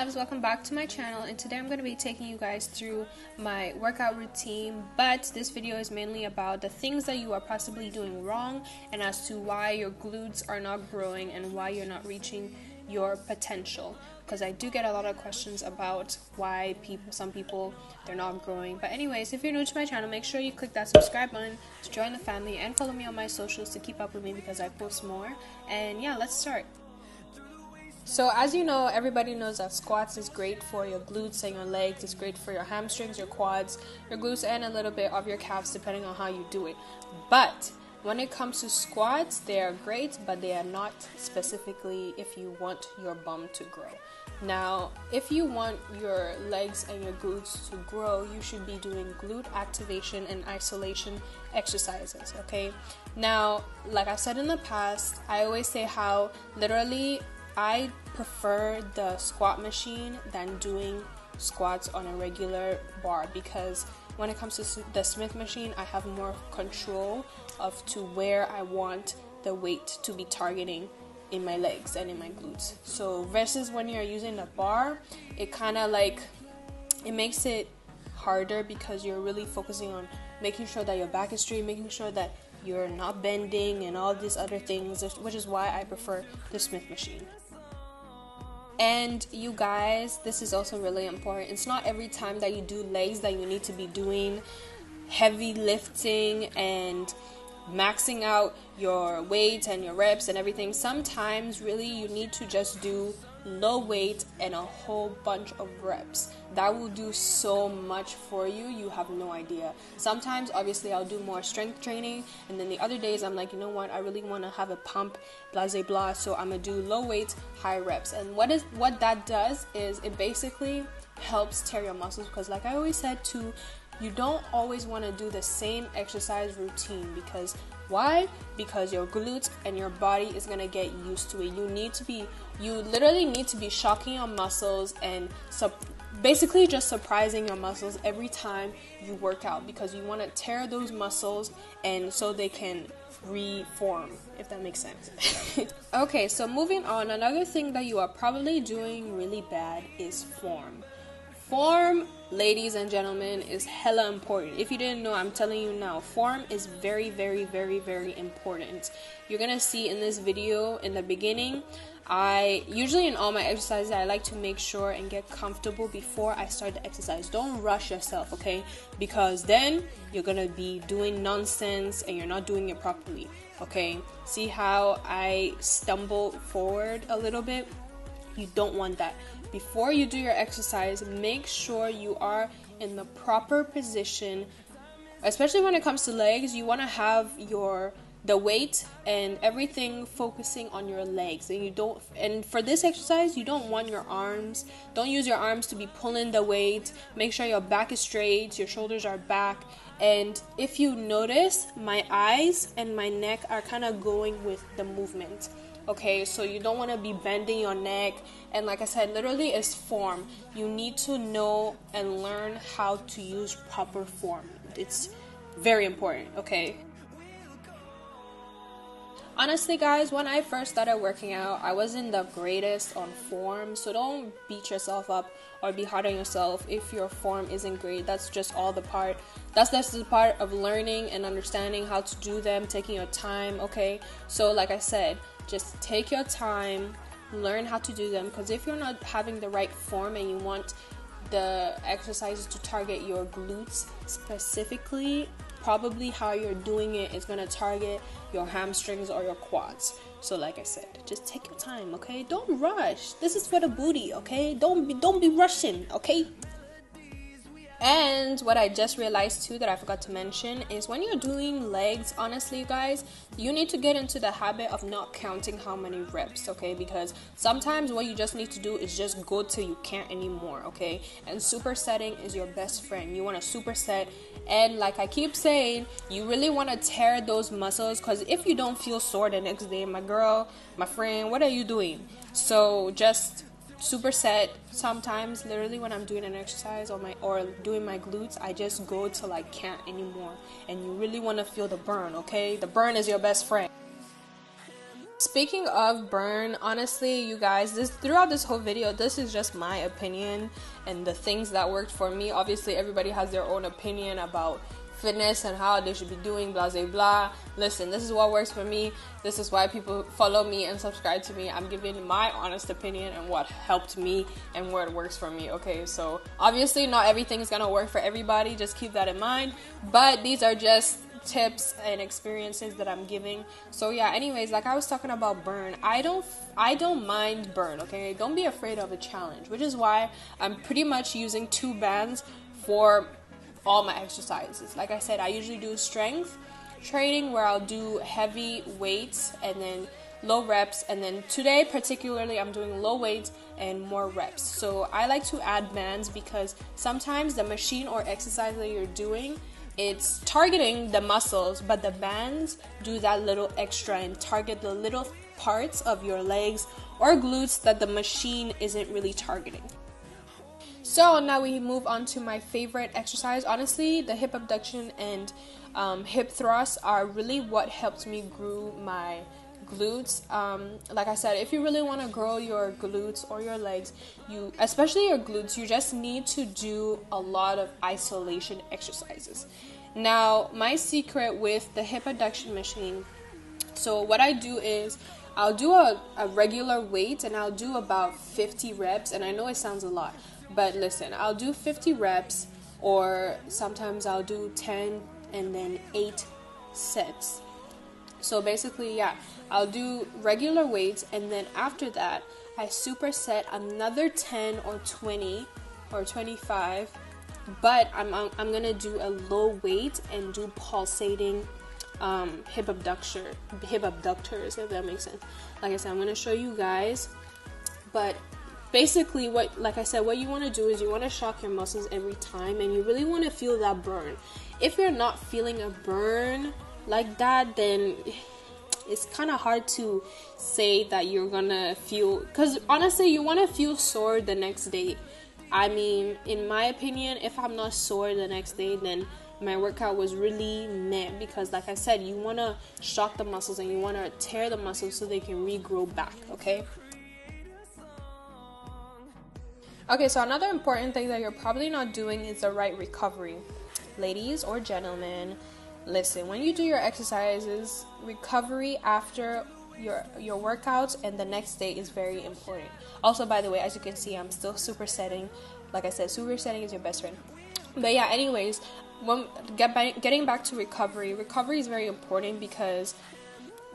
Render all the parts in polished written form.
loves, welcome back to my channel, and today I'm going to be taking you guys through my workout routine, but this video is mainly about the things that you are possibly doing wrong and as to why your glutes are not growing and why you're not reaching your potential, because I do get a lot of questions about why some people they're not growing. But anyways, if you're new to my channel, make sure you click that subscribe button to join the family and follow me on my socials to keep up with me because I post more. And yeah, let's start. So as you know, everybody knows that squats is great for your glutes and your legs. It's great for your hamstrings, your quads, your glutes, and a little bit of your calves depending on how you do it. But when it comes to squats, they are great, but they are not specifically if you want your bum to grow. Now, if you want your legs and your glutes to grow, you should be doing glute activation and isolation exercises, okay? Now, like I said in the past, I always say how literally I prefer the squat machine than doing squats on a regular bar, because when it comes to the Smith machine, I have more control of to where I want the weight to be targeting in my legs and in my glutes. So versus when you're using the bar, it kind of like it makes it harder because you're really focusing on making sure that your back is straight, making sure that you're not bending and all these other things, which is why I prefer the Smith machine. And you guys, this is also really important. It's not every time that you do legs that you need to be doing heavy lifting and maxing out your weight and your reps and everything. Sometimes really you need to just do low weight and a whole bunch of reps. That will do so much for you, you have no idea. Sometimes obviously I'll do more strength training, and then the other days I'm like, you know what, I really want to have a pump, blah blah blah, so I'm gonna do low weight, high reps. And what that does is it basically helps tear your muscles, because like I always said too, you don't always want to do the same exercise routine. Because why? Because your glutes and your body is going to get used to it. You literally need to be shocking your muscles and basically just surprising your muscles every time you work out, because you want to tear those muscles and so they can reform, if that makes sense. Okay, so moving on, another thing that you are probably doing really bad is form. Form, ladies and gentlemen, is hella important. If you didn't know, I'm telling you now, form is very, very, very, very important. You're gonna see in this video in the beginning, I usually in all my exercises, I like to make sure and get comfortable before I start the exercise. Don't rush yourself, okay? Because then you're gonna be doing nonsense and you're not doing it properly, okay? See how I stumble forward a little bit? You don't want that. Before you do your exercise, make sure you are in the proper position. Especially when it comes to legs, you want to have the weight and everything focusing on your legs. And for this exercise, you don't want your arms. Don't use your arms to be pulling the weight. Make sure your back is straight, your shoulders are back. And if you notice, my eyes and my neck are kind of going with the movement. Okay, so you don't want to be bending your neck. And like I said, literally it's form. You need to know and learn how to use proper form. It's very important, okay? Honestly guys, when I first started working out, I wasn't the greatest on form, so don't beat yourself up or be hard on yourself if your form isn't great. That's just all the part. That's the part of learning and understanding how to do them, taking your time, okay? So like I said, just take your time, learn how to do them, because if you're not having the right form and you want the exercises to target your glutes specifically, probably how you're doing it is going to target your hamstrings or your quads. So like I said, just take your time, okay? Don't rush. This is for the booty, okay? Don't be rushing, okay? And what I just realized too that I forgot to mention is when you're doing legs, honestly you guys, you need to get into the habit of not counting how many reps, okay? Because sometimes what you just need to do is just go till you can't anymore, okay? And supersetting is your best friend. You want to superset, and like I keep saying, you really want to tear those muscles, because if you don't feel sore the next day, my girl, my friend, what are you doing? So just superset. Sometimes literally when I'm doing an exercise or doing my glutes, I just go till I can't anymore, and you really want to feel the burn, okay? The burn is your best friend. Speaking of burn, honestly, you guys, throughout this whole video, this is just my opinion and the things that worked for me. Obviously, everybody has their own opinion about fitness and how they should be doing, blah, blah, blah. Listen, this is what works for me. This is why people follow me and subscribe to me. I'm giving my honest opinion and what helped me and what works for me, okay? So, obviously, not everything is gonna work for everybody. Just keep that in mind. But these are just tips and experiences that I'm giving. So yeah, anyways, like I was talking about burn, I don't mind burn, okay? Don't be afraid of a challenge, which is why I'm pretty much using 2 bands for all my exercises. Like I said, I usually do strength training where I'll do heavy weights and then low reps, and then today particularly I'm doing low weights and more reps. So I like to add bands because sometimes the machine or exercise that you're doing, it's targeting the muscles, but the bands do that little extra and target the little parts of your legs or glutes that the machine isn't really targeting. So now we move on to my favorite exercise. Honestly, the hip abduction and hip thrusts are really what helped me grow my glutes. Like I said, if you really want to grow your glutes or your legs, especially your glutes, you just need to do a lot of isolation exercises. Now, my secret with the hip abduction machine, so what I do is I'll do a regular weight and I'll do about 50 reps, and I know it sounds a lot, but listen, I'll do 50 reps, or sometimes I'll do 10 and then 8 sets. So basically, yeah, I'll do regular weights, and then after that, I superset another 10 or 20 or 25, but I'm gonna do a low weight and do pulsating hip abductors, if that makes sense. Like I said, I'm gonna show you guys, but basically, like I said, what you want to do is you want to shock your muscles every time, and you really want to feel that burn. If you're not feeling a burn like that, then it's kind of hard to say that you're gonna feel, because honestly, you want to feel sore the next day. I mean, in my opinion, if I'm not sore the next day, then my workout was really meh, because like I said, you want to shock the muscles and you want to tear the muscles so they can regrow back, okay? Okay, so another important thing that you're probably not doing is the right recovery. Ladies or gentlemen, listen, when you do your exercises, recovery after your workouts and the next day is very important. Also, by the way, as you can see, I'm still supersetting. Like I said, supersetting is your best friend. But yeah, anyways, getting back to recovery is very important, because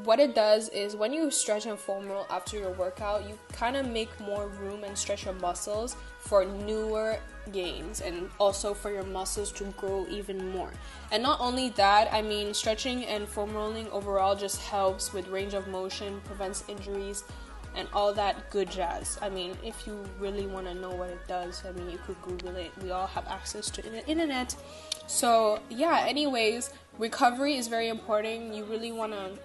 what it does is when you stretch and foam roll after your workout, you kind of make more room and stretch your muscles for newer gains, and also for your muscles to grow even more. And not only that, I mean, stretching and foam rolling overall just helps with range of motion, prevents injuries, and all that good jazz. I mean, if you really want to know what it does, I mean, you could Google it. We all have access to the internet. So yeah, anyways, recovery is very important. You really want to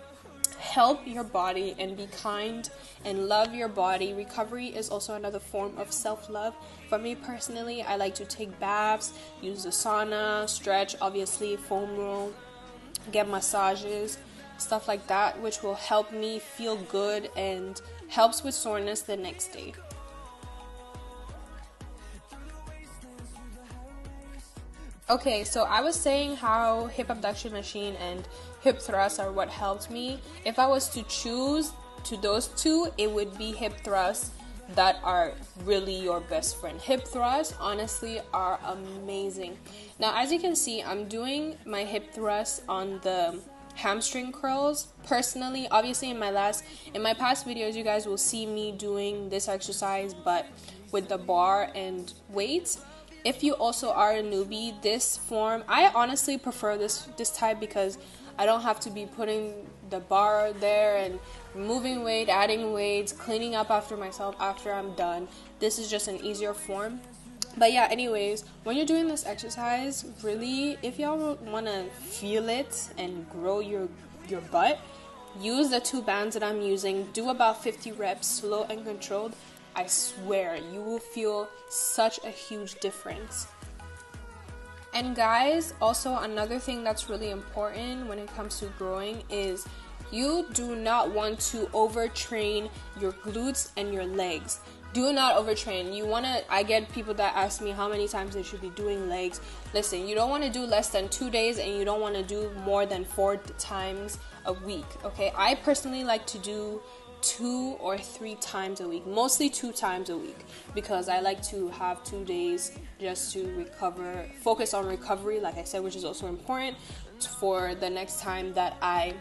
help your body and be kind and love your body. Recovery is also another form of self-love. For me personally, I like to take baths, use the sauna, stretch, obviously, foam roll, get massages, stuff like that, which will help me feel good and helps with soreness the next day. Okay, so I was saying how hip abduction machine and hip thrusts are what helped me. If I was to choose to those two, it would be hip thrusts that are really your best friend. Hip thrusts, honestly, are amazing. Now, as you can see, I'm doing my hip thrusts on the hamstring curls. Personally, obviously, in my past videos, you guys will see me doing this exercise, but with the bar and weights. If you also are a newbie, this form, I honestly prefer this type, because I don't have to be putting the bar there and moving weight, adding weights, cleaning up after myself after I'm done. This is just an easier form. But yeah, anyways, when you're doing this exercise, really, if y'all want to feel it and grow your butt, use the 2 bands that I'm using. Do about 50 reps, slow and controlled. I swear, you will feel such a huge difference. And guys, also another thing that's really important when it comes to growing is you do not want to overtrain your glutes and your legs. Do not overtrain. I get people that ask me how many times they should be doing legs. Listen, you don't want to do less than 2 days, and you don't want to do more than 4 times a week, okay? I personally like to do 2 or 3 times a week, mostly 2 times a week, because I like to have 2 days just to recover, focus on recovery, like I said, which is also important for the next time that I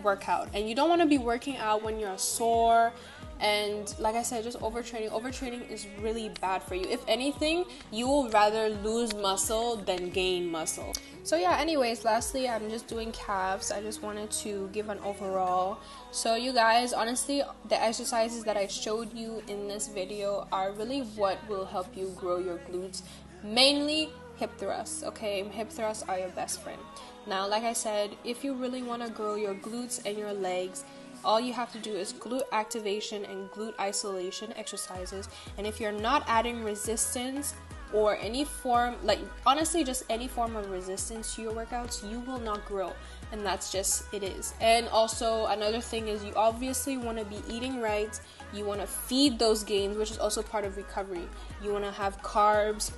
work out. And you don't want to be working out when you're sore. And like I said, just overtraining is really bad for you. If anything, you will rather lose muscle than gain muscle. So yeah, anyways, lastly, I'm just doing calves. I just wanted to give an overall. So you guys, honestly, the exercises that I showed you in this video are really what will help you grow your glutes. Mainly hip thrusts, okay? Hip thrusts are your best friend. Now, like I said, if you really want to grow your glutes and your legs, all you have to do is glute activation and glute isolation exercises. And if you're not adding resistance or any form, like honestly just any form of resistance to your workouts, you will not grow. And that's just it is. And also another thing is, you obviously want to be eating right. You want to feed those gains, which is also part of recovery. You want to have carbs,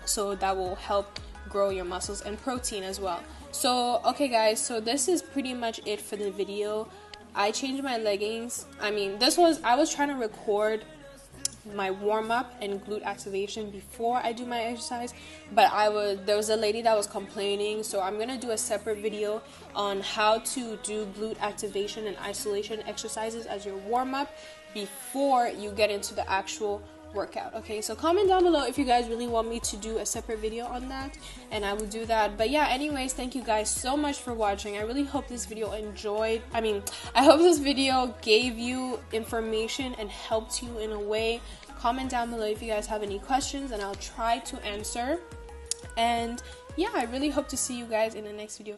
so that will help grow your muscles, and protein as well. So okay guys, so this is pretty much it for the video. I changed my leggings. I was trying to record my warm-up and glute activation before I do my exercise, but there was a lady that was complaining, so I'm gonna do a separate video on how to do glute activation and isolation exercises as your warm-up before you get into the actual workout. Okay, so comment down below if you guys really want me to do a separate video on that, and I will do that. But yeah, anyways, thank you guys so much for watching. I really hope this video I hope this video gave you information and helped you in a way. Comment down below if you guys have any questions, and I'll try to answer. And yeah, I really hope to see you guys in the next video.